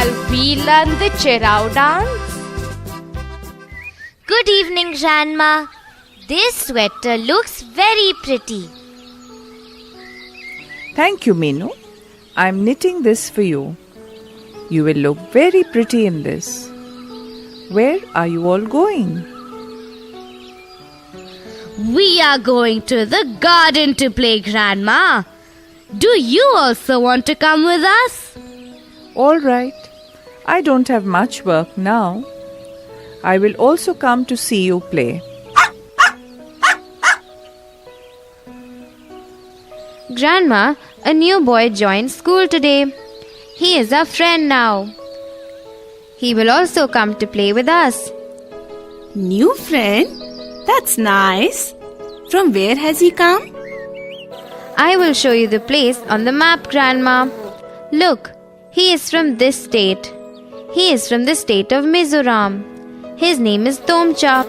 Shall we learn the Cherao dance? Good evening, Grandma. This sweater looks very pretty. Thank you, Meenu. I'm knitting this for you. You will look very pretty in this. Where are you all going? We are going to the garden to play, Grandma. Do you also want to come with us? All right. I don't have much work now. I will also come to see you play. Grandma, a new boy joined school today. He is our friend now. He will also come to play with us. New friend? That's nice. From where has he come? I will show you the place on the map, Grandma. Look, he is from this state. He is from the state of Mizoram. His name is Tomcha.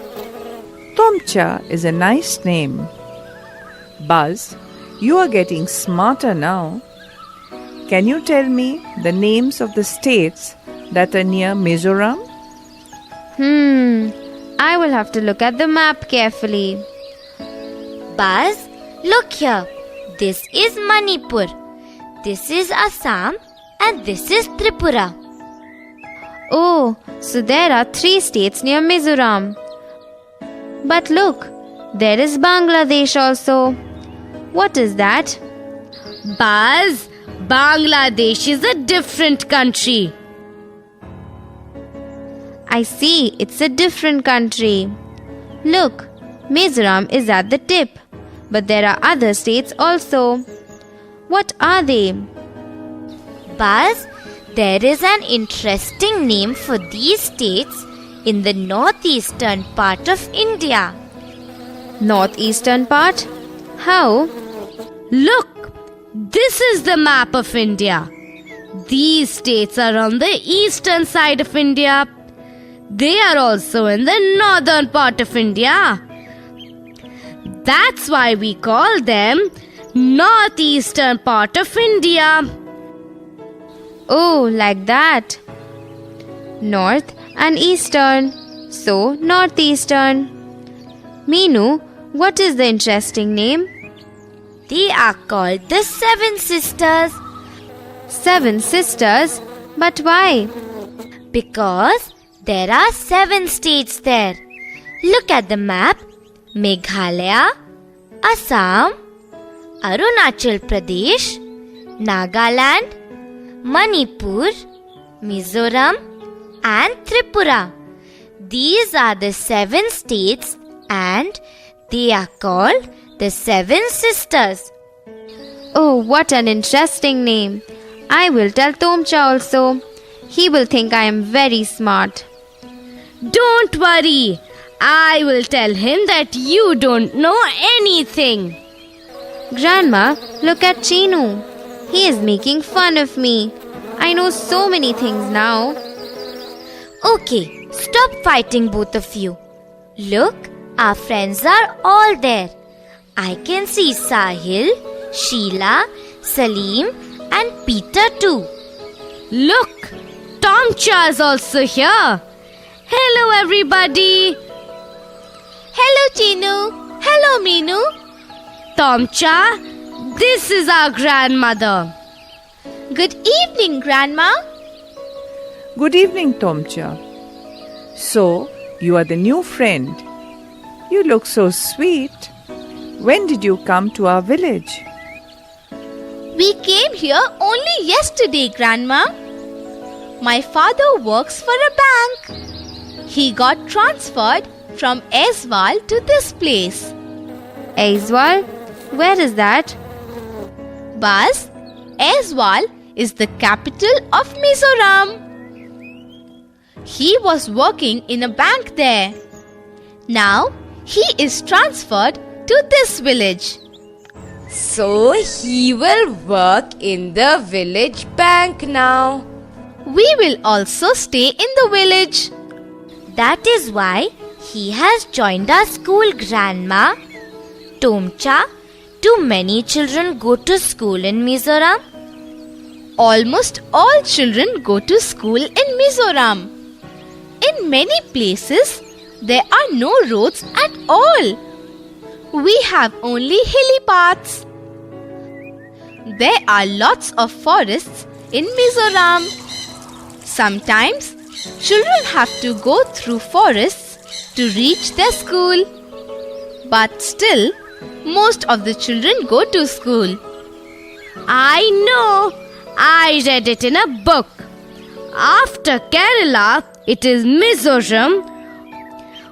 Tomcha is a nice name. Buzz, you are getting smarter now. Can you tell me the names of the states that are near Mizoram? I will have to look at the map carefully. Buzz, look here. This is Manipur. This is Assam. And this is Tripura. Oh, so there are 3 states near Mizoram. But look, there is Bangladesh also. What is that? Buzz, Bangladesh is a different country. I see, it's a different country. Look, Mizoram is at the tip, but there are other states also. What are they? Buzz, there is an interesting name for these states in the northeastern part of India. Northeastern part? How? Look, this is the map of India. These states are on the eastern side of India. They are also in the northern part of India. That's why we call them northeastern part of India. Oh, like that. North and eastern. So, northeastern. Meenu, what is the interesting name? They are called the Seven Sisters. 7 sisters? But why? Because there are 7 states there. Look at the map. Meghalaya, Assam, Arunachal Pradesh, Nagaland, Manipur, Mizoram and Tripura. These are the 7 states and they are called the 7 Sisters. Oh, what an interesting name. I will tell Tomcha also. He will think I am very smart. Don't worry. I will tell him that you don't know anything. Grandma, look at Chinu. He is making fun of me. I know so many things now. Okay, stop fighting both of you. Look, our friends are all there. I can see Sahil, Sheila, Salim and Peter too. Look, Tomcha is also here. Hello everybody. Hello, Chinu. Hello, Meenu. Tomcha, this is our grandmother. Good evening, Grandma. Good evening, Tomcha. So, you are the new friend. You look so sweet. When did you come to our village? We came here only yesterday, Grandma. My father works for a bank. He got transferred from Aizwal to this place. Aizwal? Where is that? Buzz, Aizwal is the capital of Mizoram. He was working in a bank there. Now he is transferred to this village. So he will work in the village bank now. We will also stay in the village. That is why he has joined our school, Grandma. Tomcha, do many children go to school in Mizoram? Almost all children go to school in Mizoram. In many places, there are no roads at all. We have only hilly paths. There are lots of forests in Mizoram. Sometimes, children have to go through forests to reach their school. But still, most of the children go to school. I know. I read it in a book. After Kerala, it is Mizoram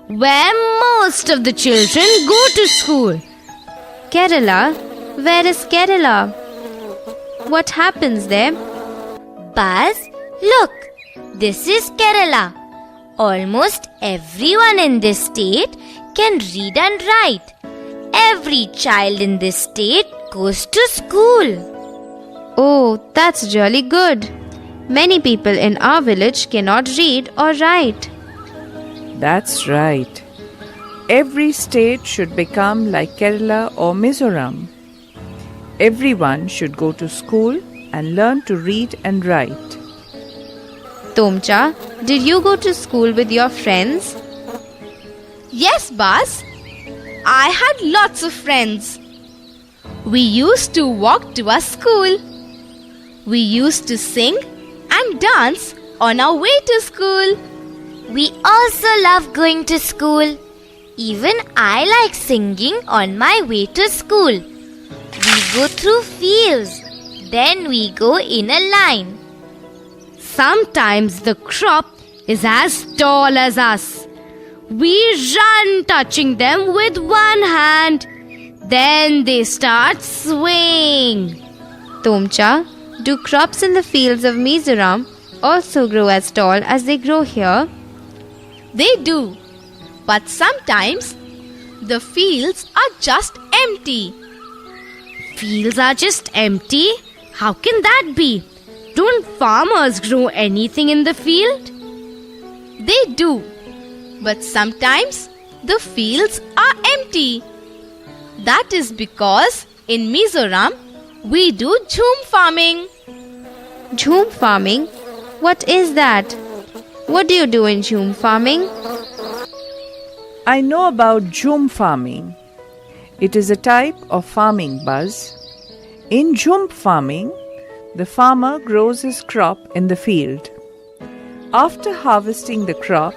where most of the children go to school. Kerala? Where is Kerala? What happens there? Buzz, look, this is Kerala. Almost everyone in this state can read and write. Every child in this state goes to school. Oh, that's really good. Many people in our village cannot read or write. That's right. Every state should become like Kerala or Mizoram. Everyone should go to school and learn to read and write. Tomcha, did you go to school with your friends? Yes, Bas. I had lots of friends. We used to walk to our school. We used to sing and dance on our way to school. We also love going to school. Even I like singing on my way to school. We go through fields. Then we go in a line. Sometimes the crop is as tall as us. We run touching them with one hand. Then they start swaying. Tomcha, do crops in the fields of Mizoram also grow as tall as they grow here? They do. But sometimes the fields are just empty. Fields are just empty? How can that be? Don't farmers grow anything in the field? They do. But sometimes the fields are empty. That is because in Mizoram we do jhum farming. Jhum farming? What is that? What do you do in jhum farming? I know about jhum farming. It is a type of farming, Buzz. In jhum farming, the farmer grows his crop in the field. After harvesting the crop,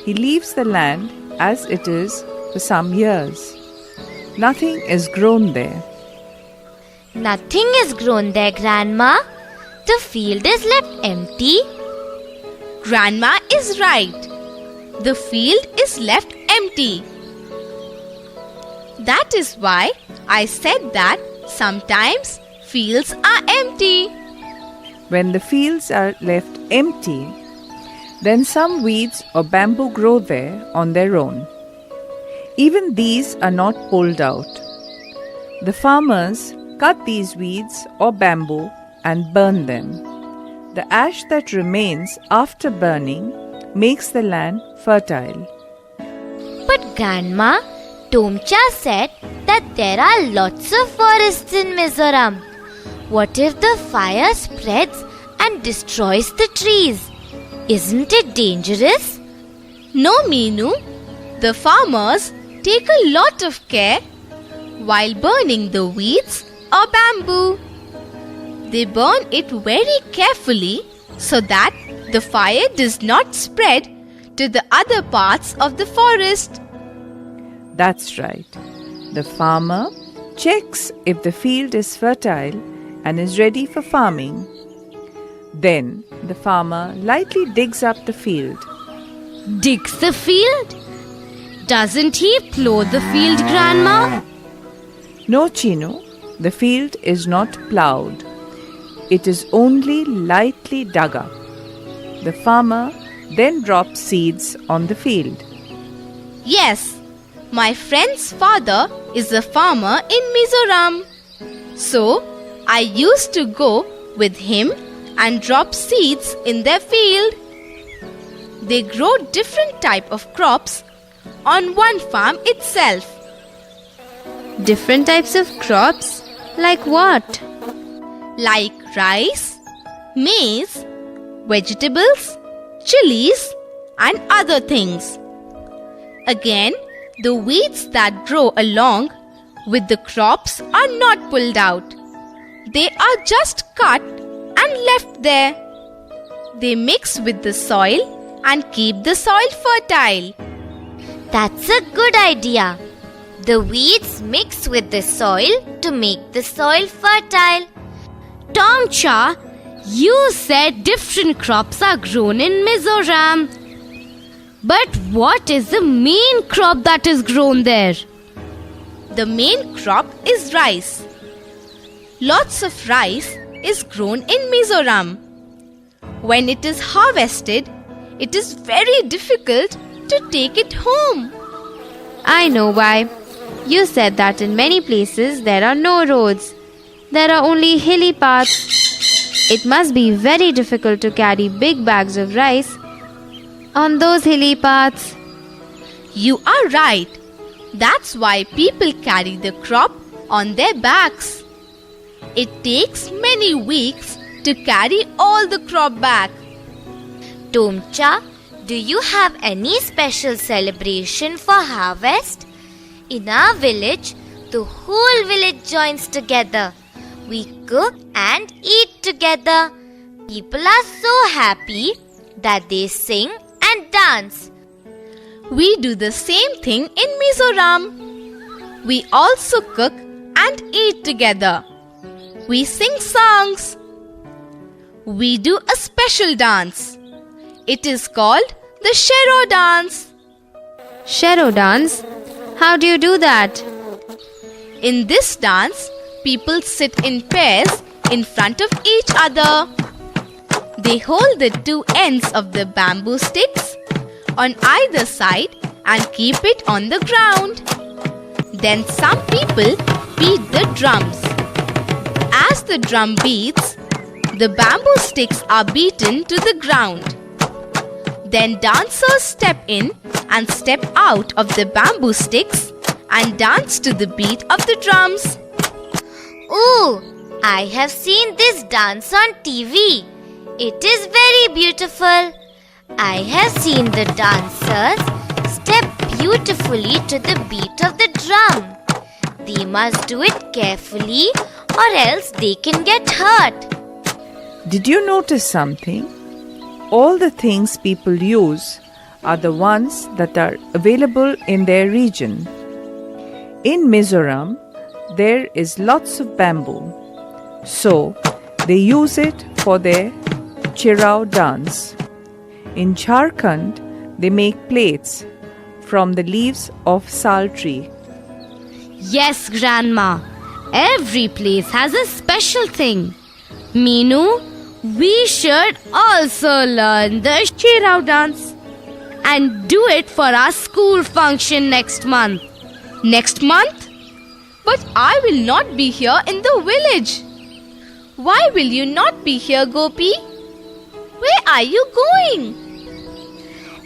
he leaves the land as it is for some years. Nothing is grown there. Nothing is grown there, Grandma. The field is left empty. Grandma is right. The field is left empty. That is why I said that sometimes fields are empty. When the fields are left empty, then some weeds or bamboo grow there on their own. Even these are not pulled out. The farmers cut these weeds or bamboo and burn them. The ash that remains after burning makes the land fertile. But Grandma, Tomcha said that there are lots of forests in Mizoram. What if the fire spreads and destroys the trees? Isn't it dangerous? No, Meenu. The farmers take a lot of care while burning the weeds or bamboo. They burn it very carefully so that the fire does not spread to the other parts of the forest. That's right. The farmer checks if the field is fertile and is ready for farming. Then the farmer lightly digs up the field. Digs the field? Doesn't he plow the field, Grandma? No, Chinu, the field is not ploughed. It is only lightly dug up. The farmer then drops seeds on the field. Yes, my friend's father is a farmer in Mizoram. So, I used to go with him and drop seeds in their field. They grow different type of crops on one farm itself. Different types of crops? Like what? Like rice, maize, vegetables, chilies, and other things. Again, the weeds that grow along with the crops are not pulled out. They are just cut and left there. They mix with the soil and keep the soil fertile. That's a good idea. The weeds mix with the soil to make the soil fertile. Tomcha, you said different crops are grown in Mizoram. But what is the main crop that is grown there? The main crop is rice. Lots of rice is grown in Mizoram. When it is harvested, it is very difficult to take it home. I know why. You said that in many places there are no roads. There are only hilly paths. It must be very difficult to carry big bags of rice on those hilly paths. You are right. That's why people carry the crop on their backs. It takes many weeks to carry all the crop back. Tomcha, do you have any special celebration for harvest? In our village, the whole village joins together. We cook and eat together. People are so happy that they sing and dance. We do the same thing in Mizoram. We also cook and eat together. We sing songs. We do a special dance. It is called the Shero dance. Shero dance? How do you do that? In this dance, people sit in pairs in front of each other. They hold the two ends of the bamboo sticks on either side and keep it on the ground. Then some people beat the drums. As the drum beats, the bamboo sticks are beaten to the ground. Then dancers step in and step out of the bamboo sticks and dance to the beat of the drums. Ooh, I have seen this dance on TV. It is very beautiful. I have seen the dancers step beautifully to the beat of the drum. They must do it carefully or else they can get hurt. Did you notice something? All the things people use are the ones that are available in their region. In Mizoram, there is lots of bamboo. So, they use it for their Chirao dance. In Jharkhand, they make plates from the leaves of sal tree. Yes, Grandma. Every place has a special thing. Meenu, we should also learn the Chirao dance and do it for our school function next month. Next month? But I will not be here in the village. Why will you not be here, Gopi? Where are you going?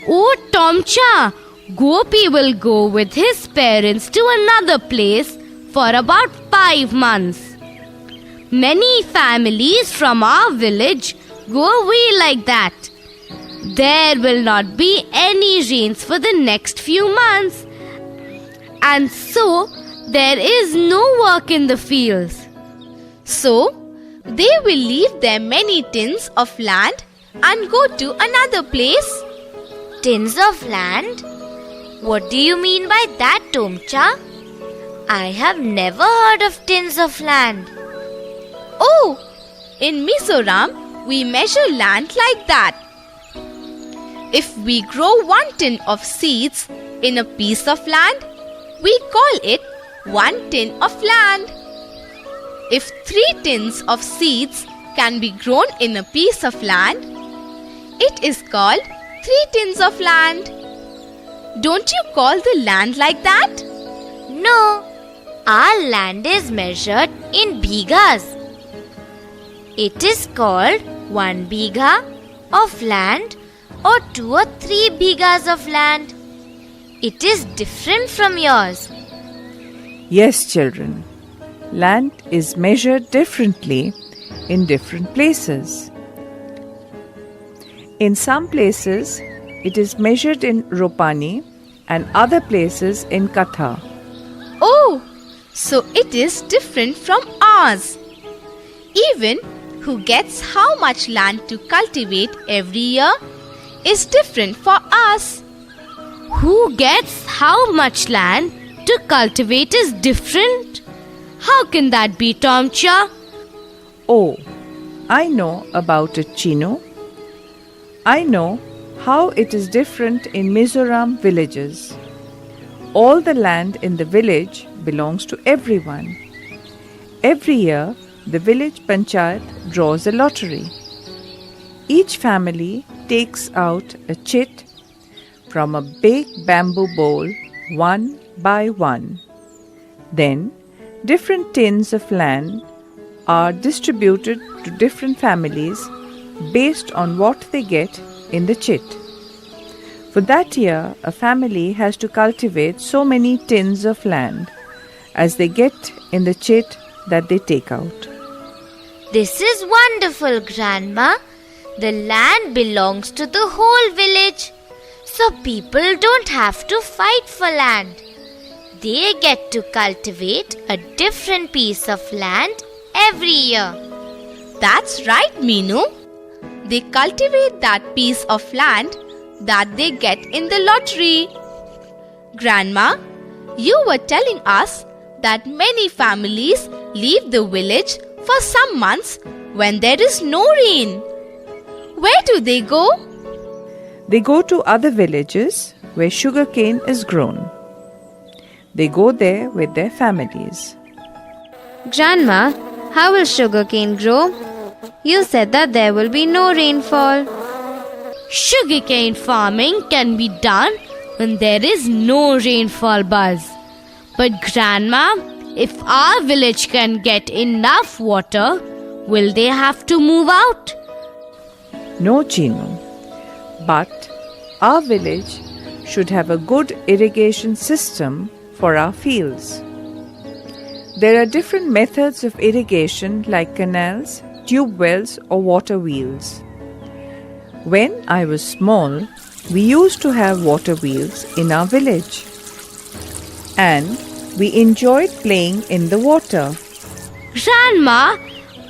Oh, Tomcha, Gopi will go with his parents to another place for about 5 months. Many families from our village go away like that. There will not be any rains for the next few months. And so, there is no work in the fields. So, they will leave their many tins of land and go to another place. Tins of land? What do you mean by that, Tomcha? I have never heard of tins of land. Oh, in Mizoram, we measure land like that. If we grow 1 tin of seeds in a piece of land, we call it 1 tin of land. If 3 tins of seeds can be grown in a piece of land, it is called 3 tins of land. Don't you call the land like that? No, our land is measured in bighas. It is called 1 bigha of land or 2 or 3 bighas of land. It is different from yours. Yes, children. Land is measured differently in different places. In some places, it is measured in ropani and other places in katha. Oh, so it is different from ours. Even who gets how much land to cultivate every year is different for us. Who gets how much land to cultivate is different? How can that be, Tomcha? Oh, I know about it, Chino. I know how it is different in Mizoram villages. All the land in the village belongs to everyone. Every year, the village panchayat draws a lottery. Each family takes out a chit from a big bamboo bowl one by one. Then, different tins of land are distributed to different families based on what they get in the chit. For that year, a family has to cultivate so many tins of land as they get in the chit that they take out. This is wonderful, Grandma. The land belongs to the whole village, so people don't have to fight for land. They get to cultivate a different piece of land every year. That's right, Meenu. They cultivate that piece of land that they get in the lottery. Grandma, you were telling us that many families leave the village for some months when there is no rain. Where do they go? They go to other villages where sugarcane is grown. They go there with their families. Grandma, how will sugarcane grow? You said that there will be no rainfall. Sugarcane farming can be done when there is no rainfall, Buzz. But Grandma, if our village can get enough water, will they have to move out? No, Chino. But our village should have a good irrigation system for our fields. There are different methods of irrigation like canals, tube wells or water wheels. When I was small, we used to have water wheels in our village. And we enjoyed playing in the water. Grandma,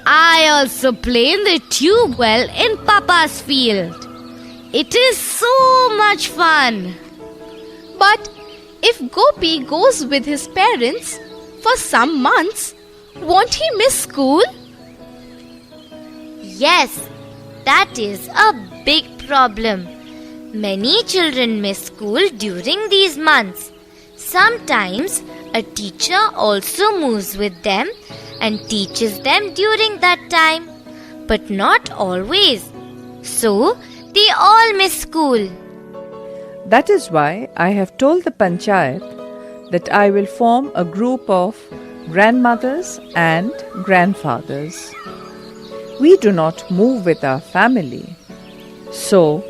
I also play in the tube well in Papa's field. It is so much fun. But if Gopi goes with his parents for some months, won't he miss school? Yes, that is a big problem. Many children miss school during these months. Sometimes a teacher also moves with them and teaches them during that time, but not always. So, they all miss school. That is why I have told the panchayat that I will form a group of grandmothers and grandfathers. We do not move with our family. So,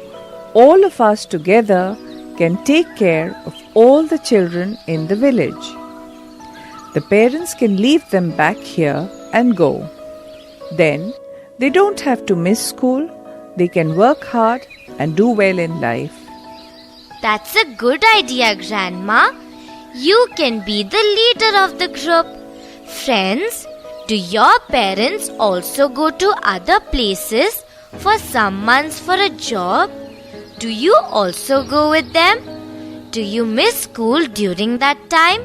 all of us together can take care of all the children in the village. The parents can leave them back here and go. Then, they don't have to miss school. They can work hard and do well in life. That's a good idea, Grandma. You can be the leader of the group. Friends, do your parents also go to other places for some months for a job? Do you also go with them? Do you miss school during that time?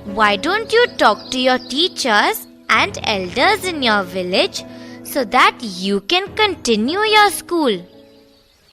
Why don't you talk to your teachers and elders in your village so that you can continue your school?